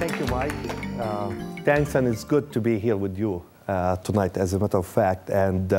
Thank you, Mike. Thanks, and it's good to be here with you tonight, as a matter of fact. And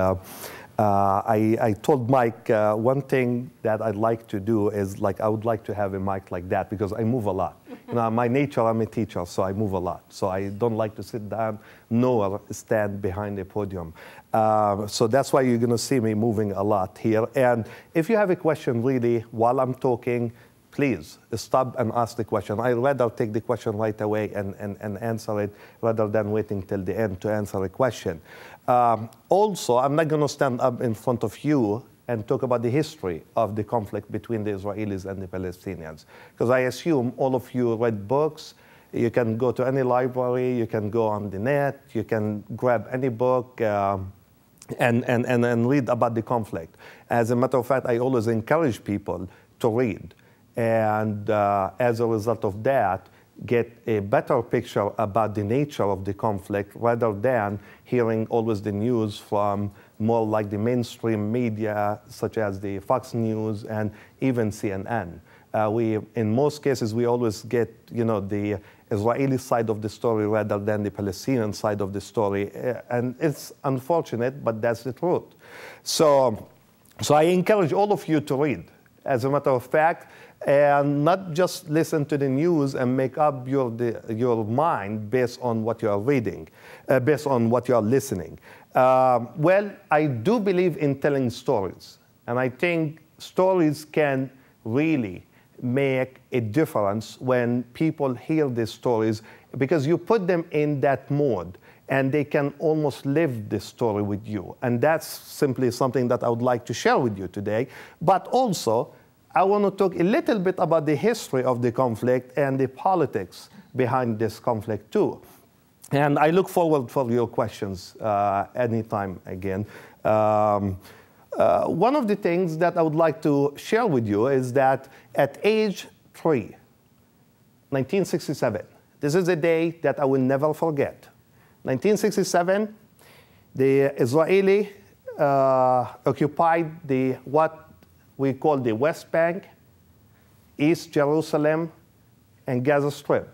I told Mike one thing that I'd like to do is, like, I would like to have a mic like that because I move a lot. You know, my nature, I'm a teacher, so I move a lot. So I don't like to sit down nor stand behind a podium. So that's why you're going to see me moving a lot here. And if you have a question, really, while I'm talking, please stop and ask the question. I'd rather take the question right away and answer it rather than waiting till the end to answer a question. Also, I'm not going to stand up in front of you and talk about the history of the conflict between the Israelis and the Palestinians, because I assume all of you read books. You can go to any library, you can go on the net, you can grab any book and read about the conflict. As a matter of fact, I always encourage people to read. And as a result of that, get a better picture about the nature of the conflict rather than hearing always the news from more like the mainstream media, such as the Fox News and even CNN. In most cases, we always get, you know, the Israeli side of the story rather than the Palestinian side of the story. And it's unfortunate, but that's the truth. So I encourage all of you to read, as a matter of fact, and not just listen to the news and make up your mind based on what you are reading, based on what you are listening. Well, I do believe in telling stories, and I think stories can really make a difference when people hear these stories, because you put them in that mode and they can almost live the story with you. And that's simply something that I would like to share with you today. But also, I want to talk a little bit about the history of the conflict and the politics behind this conflict too. And I look forward for your questions anytime again. One of the things that I would like to share with you is that at age 3, 1967, this is a day that I will never forget. 1967, the Israeli occupied what we call the West Bank, East Jerusalem, and Gaza Strip.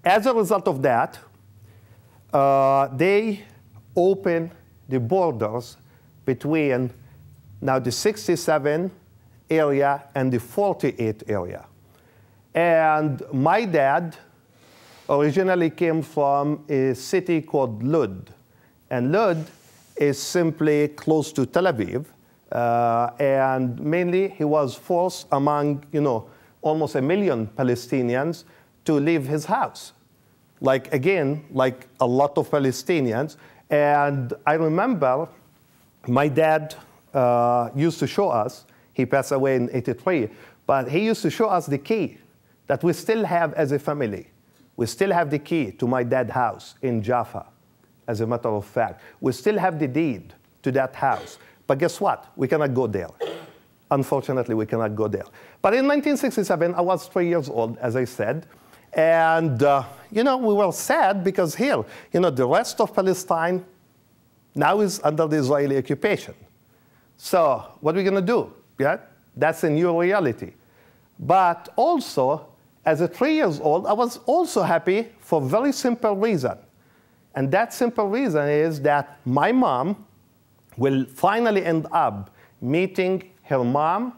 As a result of that, they opened the borders between now the 67 area and the 48 area. And my dad originally came from a city called Lud. And Lud is simply close to Tel Aviv. And mainly he was forced among, you know, almost 1 million Palestinians to leave his house. Like, again, like a lot of Palestinians. And I remember my dad used to show us, he passed away in '83, but he used to show us the key that we still have as a family. We still have the key to my dad's house in Jaffa, as a matter of fact. We still have the deed to that house. But guess what? We cannot go there. Unfortunately, we cannot go there. But in 1967, I was 3 years old, as I said. And, you know, we were sad because here, you know, the rest of Palestine now is under the Israeli occupation. So what are we going to do? Yeah? That's a new reality. But also, as a 3 years old, I was also happy for a very simple reason. And that simple reason is that my mom will finally end up meeting her mom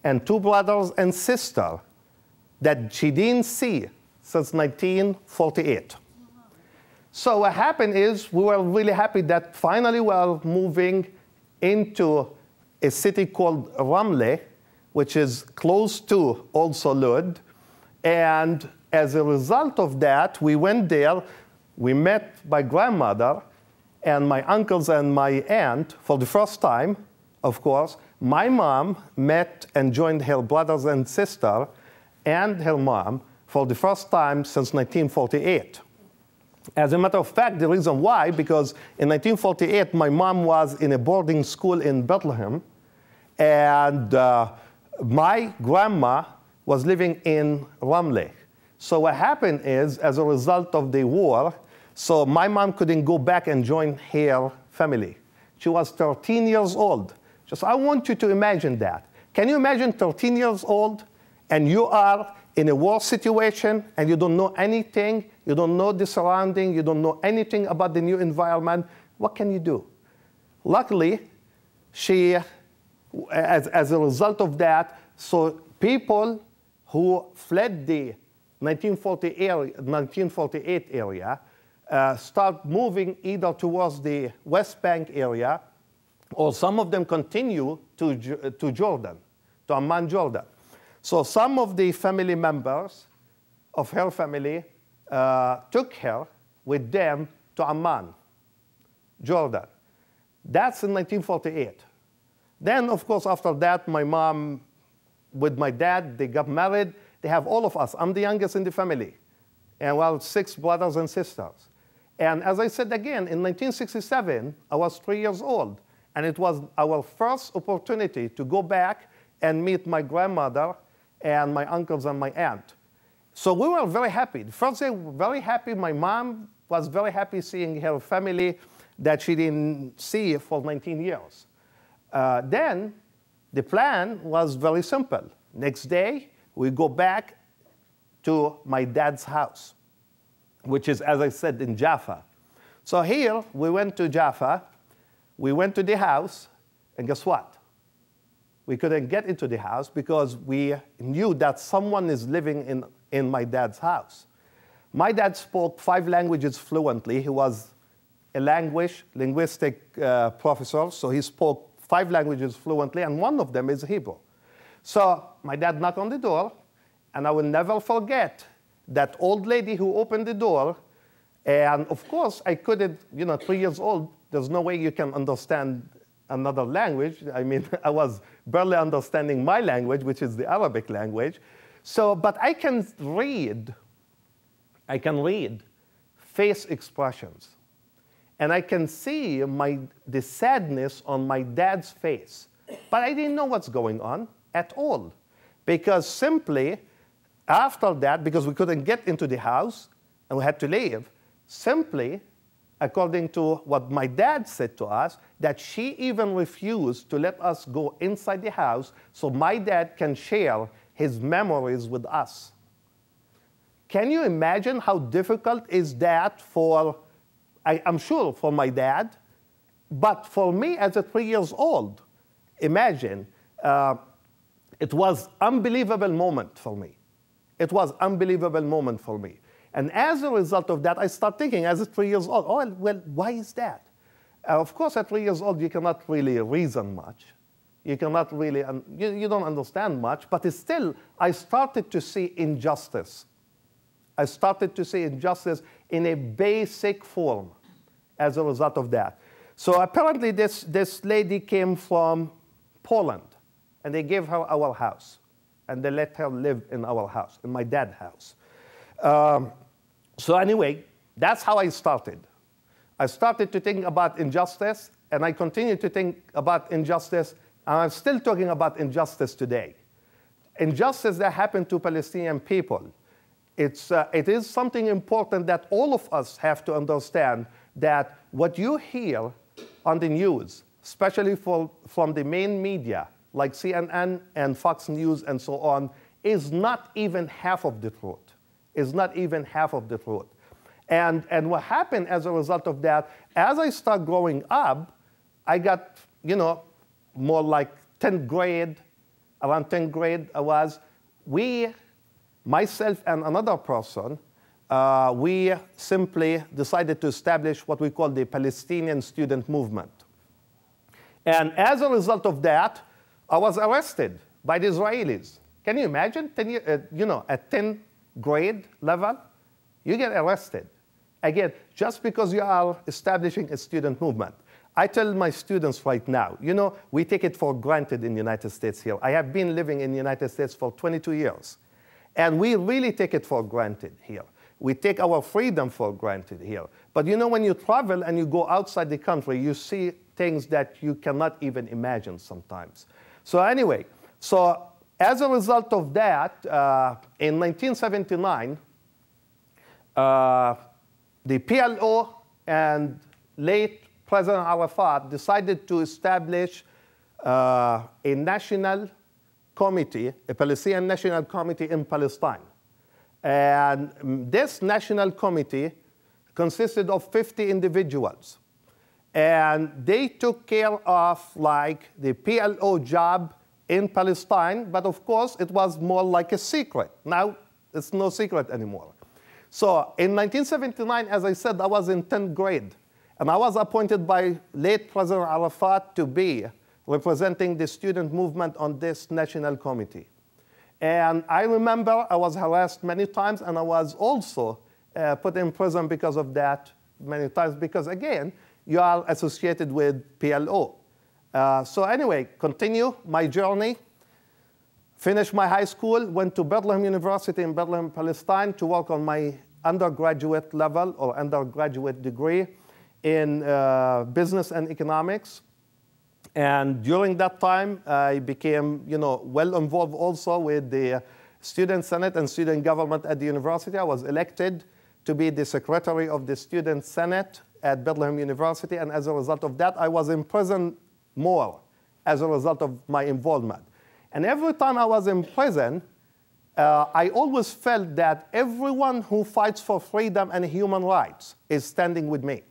and 2 brothers and sister that she didn't see since 1948. So what happened is we were really happy that finally we are moving into a city called Ramallah, which is close to also Lud. And as a result of that, we went there, we met my grandmother, and my uncles and my aunt for the first time, of course. My mom met and joined her brothers and sister and her mom for the first time since 1948. As a matter of fact, the reason why, because in 1948, my mom was in a boarding school in Bethlehem, and my grandma was living in Ramallah. So what happened is, as a result of the war, so my mom couldn't go back and join her family. She was 13 years old. Just, I want you to imagine that. Can you imagine 13 years old and you are in a war situation, and you don't know anything, you don't know the surrounding, you don't know anything about the new environment, what can you do? Luckily, she, as a result of that, so people who fled the 1948 area start moving either towards the West Bank area, or some of them continue to Jordan, to Amman, Jordan. So some of the family members of her family took her with them to Amman, Jordan. That's in 1948. Then, of course, after that, my mom with my dad, they got married. They have all of us. I'm the youngest in the family. And well, 6 brothers and sisters. And as I said again, in 1967, I was 3 years old. And it was our first opportunity to go back and meet my grandmother and my uncles and my aunt. So we were very happy. The first day, we were very happy. My mom was very happy seeing her family that she didn't see for 19 years. Then the plan was very simple. Next day, we go back to my dad's house, which is, as I said, in Jaffa. So here, we went to Jaffa. We went to the house, and guess what? We couldn't get into the house because we knew that someone is living in my dad's house. My dad spoke 5 languages fluently. He was a linguistic professor, so he spoke 5 languages fluently, and one of them is Hebrew. So my dad knocked on the door, and I will never forget that old lady who opened the door. And of course, I couldn't, 3 years old, there's no way you can understand another language. I mean, I was barely understanding my language, which is the Arabic language. So, but I can read face expressions. And I can see the sadness on my dad's face. But I didn't know what's going on at all. Because simply, after that, because we couldn't get into the house, and we had to leave, simply, according to what my dad said to us, that she even refused to let us go inside the house so my dad can share his memories with us. Can you imagine how difficult is that for, I'm sure, for my dad, but for me as a 3 years old, imagine, it was unbelievable moment for me. It was unbelievable moment for me. And as a result of that, I start thinking as a 3 years old, oh, well, why is that? Of course, at 3 years old, you cannot really reason much. You cannot really, you don't understand much, but still, I started to see injustice. I started to see injustice in a basic form as a result of that. So apparently, this lady came from Poland, and they gave her our house, and they let her live in our house, in my dad's house. So anyway, that's how I started. I started to think about injustice, and I continue to think about injustice, and I'm still talking about injustice today. Injustice that happened to Palestinian people. It is something important that all of us have to understand, that what you hear on the news, especially from the main media, like CNN and Fox News and so on, is not even half of the truth. Is not even half of the truth. And what happened as a result of that, as I started growing up, I got, more like 10th grade, around 10th grade myself and another person, we simply decided to establish what we call the Palestinian student movement. And as a result of that, I was arrested by the Israelis. Can you imagine, at 10th grade level, you get arrested. Again, just because you are establishing a student movement. I tell my students right now, we take it for granted in the United States here. I have been living in the United States for 22 years. And we really take it for granted here. We take our freedom for granted here. But when you travel and you go outside the country, you see things that you cannot even imagine sometimes. So anyway, as a result of that, in 1979, the PLO and late President Arafat decided to establish a national committee, a Palestinian National Committee in Palestine. And this national committee consisted of 50 individuals. And they took care of like the PLO job in Palestine, but of course it was more like a secret. Now it's no secret anymore. So in 1979, as I said, I was in 10th grade. And I was appointed by late President Arafat to be representing the student movement on this national committee. And I remember I was harassed many times, and I was also put in prison because of that many times, because again, you are associated with PLO. So anyway, continue my journey, finished my high school, went to Bethlehem University in Bethlehem, Palestine to work on my undergraduate level or undergraduate degree in business and economics. And during that time, I became well involved also with the Student Senate and student government at the university. I was elected to be the secretary of the Student Senate at Bethlehem University. And as a result of that, I was in prison more as a result of my involvement. And every time I was in prison, I always felt that everyone who fights for freedom and human rights is standing with me.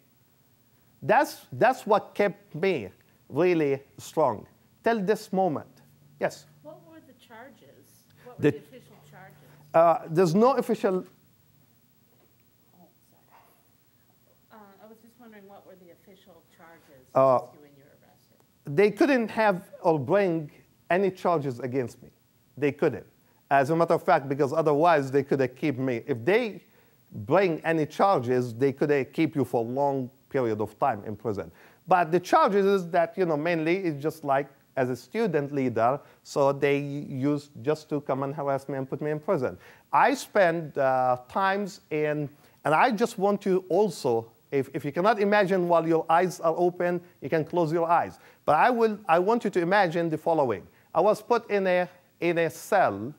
That's what kept me really strong till this moment. Yes? What were the charges? What were the official charges? There's no official... Oh, sorry. I was just wondering what were the official charges against you when you were arrested? They couldn't have or bring any charges against me. They couldn't. As a matter of fact, because otherwise they could have kept me. If they bring any charges, they could have keep you for a long period of time in prison. But the charges is that, mainly it's just like as a student leader, so they used just to come and harass me and put me in prison. I spent times in, and I just want to also, if you cannot imagine while your eyes are open, you can close your eyes. But I want you to imagine the following. I was put in a cell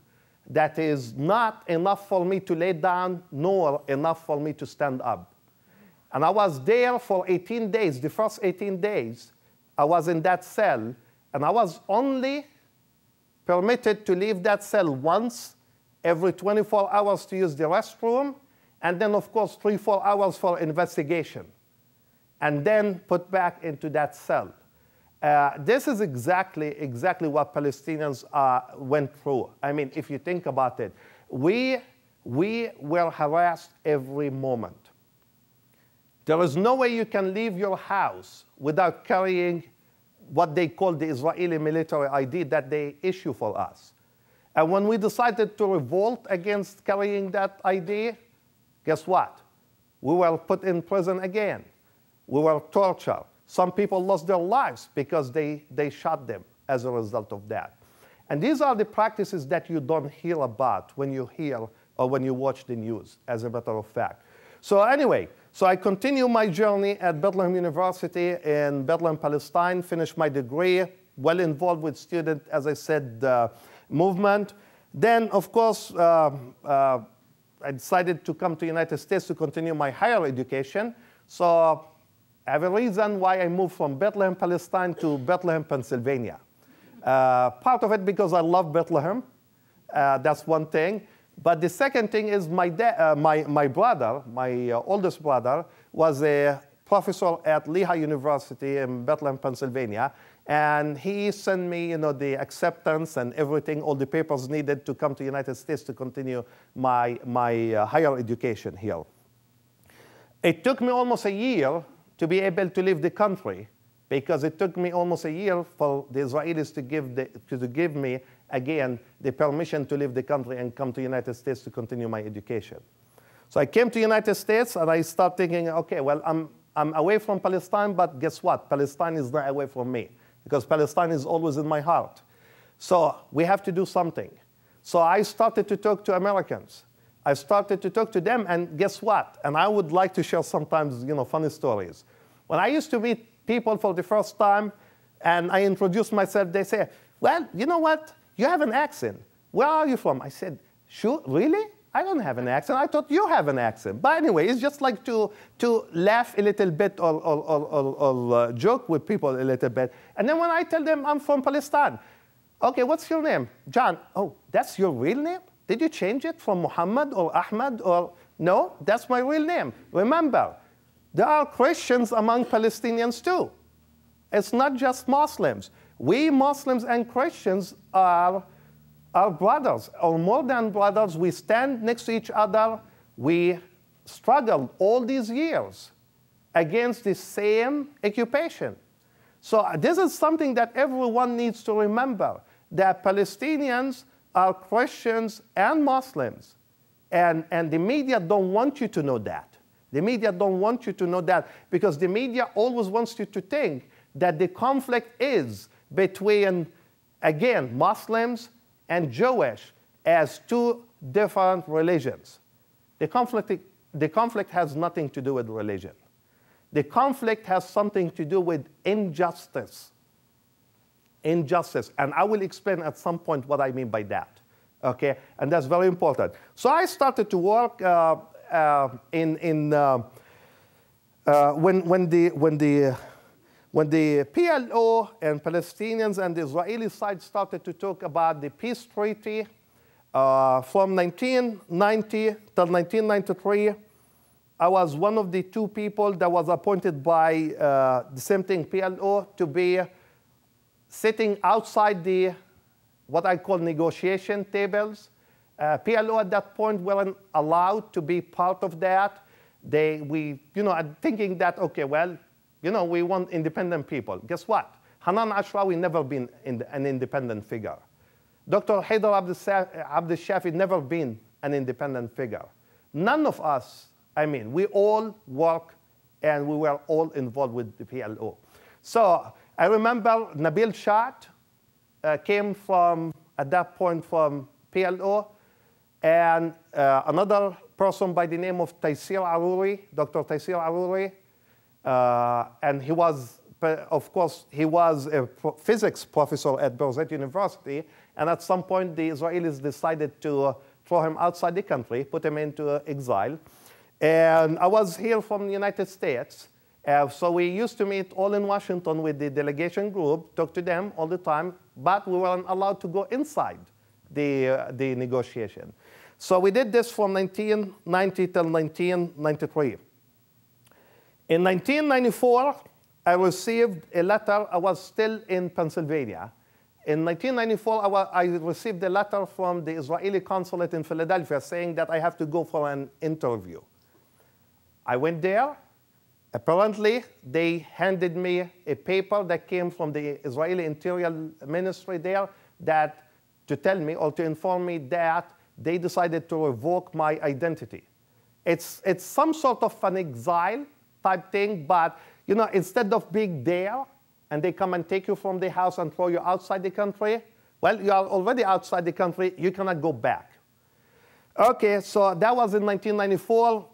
that is not enough for me to lay down, nor enough for me to stand up. And I was there for 18 days. The first 18 days, I was in that cell, and I was only permitted to leave that cell once every 24 hours to use the restroom, and then, of course, 3-4 hours for investigation, and then put back into that cell. This is exactly what Palestinians went through. I mean, if you think about it, we were harassed every moment. There is no way you can leave your house without carrying what they call the Israeli military ID that they issue for us. And when we decided to revolt against carrying that ID, guess what? We were put in prison again. We were tortured. Some people lost their lives because they shot them as a result of that. And these are the practices that you don't hear about when you hear or when you watch the news, as a matter of fact. So anyway, so I continue my journey at Bethlehem University in Bethlehem, Palestine, finished my degree, well involved with student, as I said, movement. Then, of course, I decided to come to the United States to continue my higher education. So I have a reason why I moved from Bethlehem, Palestine to Bethlehem, Pennsylvania. Part of it because I love Bethlehem. That's one thing. But the second thing is my brother, my oldest brother, was a professor at Lehigh University in Bethlehem, Pennsylvania. And he sent me the acceptance and everything, all the papers needed to come to the United States to continue my higher education here. It took me almost a year to be able to leave the country, because it took me almost a year for the Israelis to give me, again, the permission to leave the country and come to the United States to continue my education. So I came to the United States, and I started thinking, OK, well, I'm away from Palestine, but guess what? Palestine is not away from me, because Palestine is always in my heart. So we have to do something. So I started to talk to Americans. I started to talk to them, and guess what? And I would like to share sometimes, funny stories. When I used to meet people for the first time, and I introduced myself, they say, well, you know what? You have an accent. Where are you from? I said, sure, really? I don't have an accent. I thought you have an accent. But anyway, it's just like to laugh a little bit or joke with people a little bit. And then when I tell them I'm from Palestine, Okay, what's your name? John. Oh, that's your real name? Did you change it from Muhammad or Ahmad or? No, that's my real name. Remember, there are Christians among Palestinians too. It's not just Muslims. We Muslims and Christians are brothers, or more than brothers. We stand next to each other. We struggled all these years against the same occupation. So this is something that everyone needs to remember, that Palestinians are Christians and Muslims. And the media don't want you to know that. The media don't want you to know that because the media always wants you to think that the conflict is between, again, Muslims and Jewish as two different religions. The conflict has nothing to do with religion. The conflict has something to do with injustice. Injustice. And I will explain at some point what I mean by that. Okay? And that's very important. So I started to work when the PLO and Palestinians and the Israeli side started to talk about the peace treaty from 1990 till 1993, I was one of the two people that was appointed by the same thing, PLO, to be sitting outside the, what I call negotiation tables. PLO at that point weren't allowed to be part of that. Thinking that, okay, well, we want independent people. Guess what? Hanan Ashrawi never been an independent figure. Dr. Haidar Abdel Shafi never been an independent figure. None of us, we all work and we were all involved with the PLO. So I remember Nabil Shat came from, at that point, from PLO, and another person by the name of Taysir Aruri, Dr. Taysir Aruri, and he was, of course, he was a physics professor at Birzeit University, and at some point the Israelis decided to throw him outside the country, put him into exile. And I was here from the United States, so we used to meet all in Washington with the delegation group, talk to them all the time, but we weren't allowed to go inside the negotiation. So we did this from 1990 till 1993. In 1994, I received a letter. I was still in Pennsylvania. In 1994, I received a letter from the Israeli consulate in Philadelphia saying that I have to go for an interview. I went there. Apparently, they handed me a paper that came from the Israeli Interior Ministry there to tell me or to inform me that they decided to revoke my identity. It's some sort of an exile type thing, but instead of being there and they come and take you from the house and throw you outside the country, well, you are already outside the country, you cannot go back. Okay, so that was in 1994.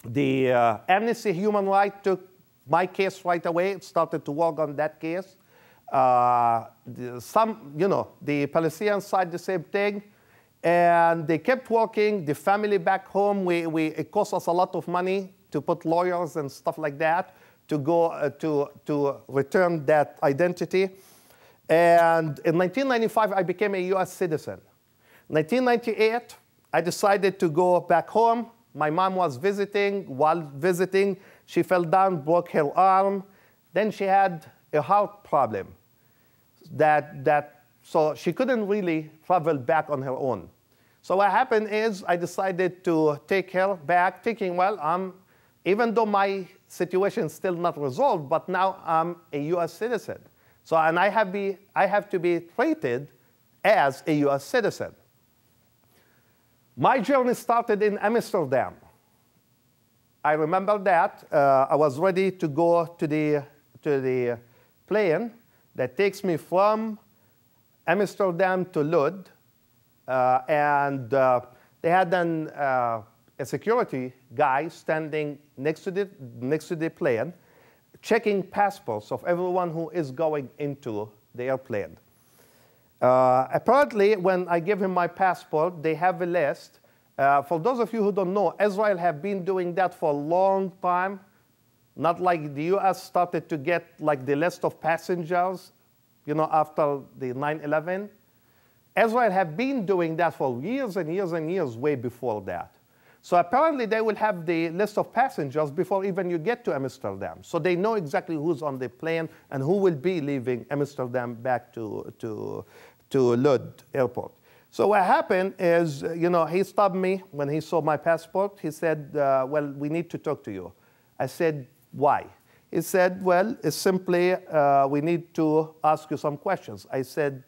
The Amnesty Human Rights took my case right away. It started to work on that case. The Palestinian side, the same thing. And they kept working. The family back home, it cost us a lot of money to put lawyers and stuff like that to go to return that identity. And in 1995, I became a US citizen. 1998, I decided to go back home. My mom was visiting. While visiting, she fell down, broke her arm. Then she had a heart problem. So she couldn't really travel back on her own. So what happened is I decided to take her back, thinking, well, even though my situation is still not resolved, but now I'm a US citizen. So, and I have to be treated as a US citizen. My journey started in Amsterdam. I remember that. I was ready to go to the plane that takes me from Amsterdam to Lod. And they had a security guy standing next to the plane, checking passports of everyone who is going into the airplane. Apparently, when I give him my passport, they have a list. For those of you who don't know, Israel have been doing that for a long time. Not like the US started to get like the list of passengers after the 9/11. Israel had been doing that for years and years and years way before that. So apparently they will have the list of passengers before even you get to Amsterdam. So they know exactly who's on the plane and who will be leaving Amsterdam back to Lud airport. So what happened is, he stopped me when he saw my passport. He said, well, we need to talk to you. I said, why? He said, well, it's simply we need to ask you some questions. I said,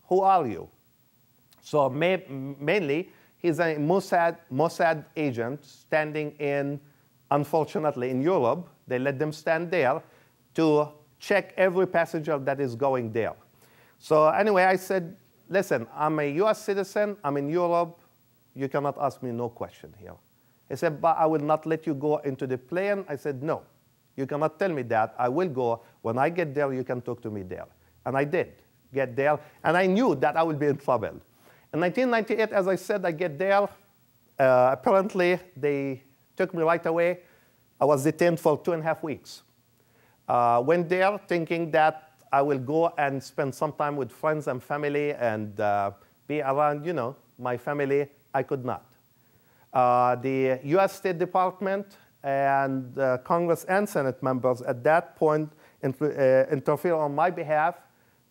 who are you? So mainly, he's a Mossad agent standing in, unfortunately, in Europe. They let them stand there to check every passenger that is going there. So anyway, I said, listen, I'm a US citizen. I'm in Europe. You cannot ask me no question here. He said, but I will not let you go into the plane. I said, no, you cannot tell me that. I will go. When I get there, you can talk to me there. And I did get there. And I knew that I would be in trouble. In 1998, as I said, I get there. Apparently, they took me right away. I was detained for 2.5 weeks. Went there thinking that I will go and spend some time with friends and family and be around, my family. I could not. The US State Department and Congress and Senate members at that point interfered on my behalf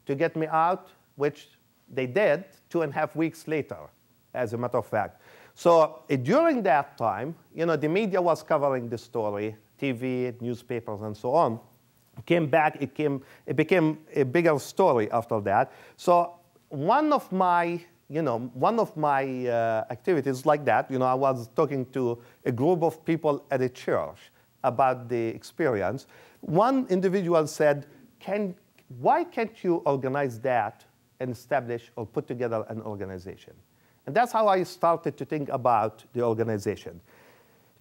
to get me out, which they did 2.5 weeks later, as a matter of fact. So during that time, the media was covering the story, TV, newspapers, and so on. Came back, it became a bigger story after that. So one of my activities like that, I was talking to a group of people at a church about the experience. One individual said, why can't you organize that and establish or put together an organization? And that's how I started to think about the organization.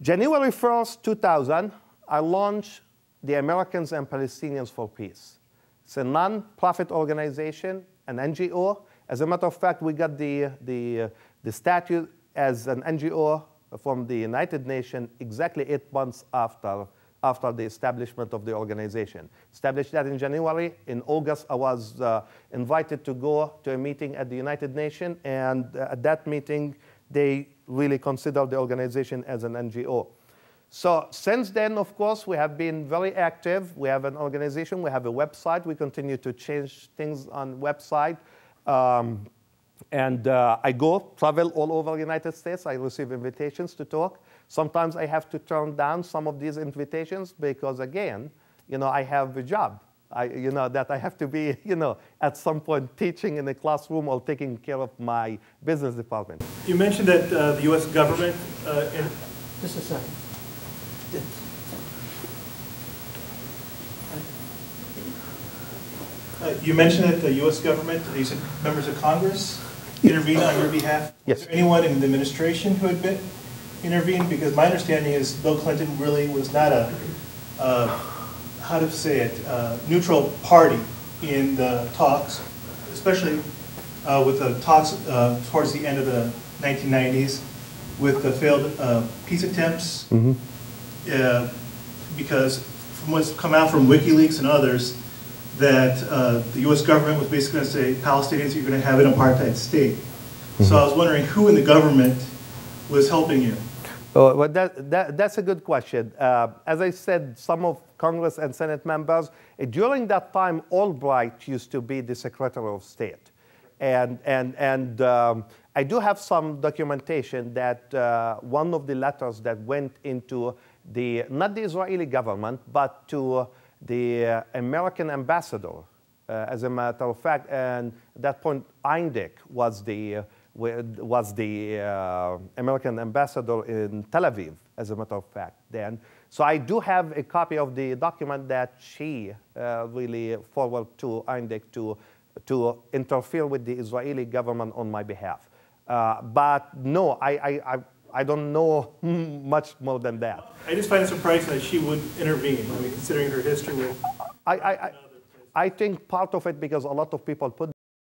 January 1st, 2000, I launched the Americans and Palestinians for Peace. It's a non-profit organization, an NGO. As a matter of fact, we got the statute as an NGO from the United Nations exactly 8 months after the establishment of the organization. Established that in January. In August, I was invited to go to a meeting at the United Nations, and at that meeting, they really considered the organization as an NGO. So since then, of course, we have been very active. We have an organization. We have a website. We continue to change things on website. I travel all over the United States. I receive invitations to talk. Sometimes I have to turn down some of these invitations because, again, I have a job. That I have to be, at some point teaching in a classroom or taking care of my business department. You mentioned that the U.S. government... Just a second. You mentioned that the U.S. government, you said members of Congress intervened on your behalf. Yes. Was there anyone in the administration who had intervened? Because my understanding is Bill Clinton really was not a, how to say it, neutral party in the talks, especially with the talks towards the end of the 1990s with the failed peace attempts. Mm-hmm. Because from what's come out from WikiLeaks and others, that the U.S. government was basically going to say, Palestinians, you're going to have an apartheid state. Mm-hmm. So I was wondering who in the government was helping you? Oh, well, that's a good question. As I said, some of Congress and Senate members, during that time, Albright used to be the Secretary of State. And I do have some documentation that one of the letters that went into not the Israeli government, but to the American ambassador, as a matter of fact, and at that point, Eindig was the American ambassador in Tel Aviv, as a matter of fact, then. So I do have a copy of the document that she really forwarded to Eindig to interfere with the Israeli government on my behalf. But no, I don't know much more than that. I just find it surprising that she would intervene, I mean, considering her history with... I think part of it because a lot of people put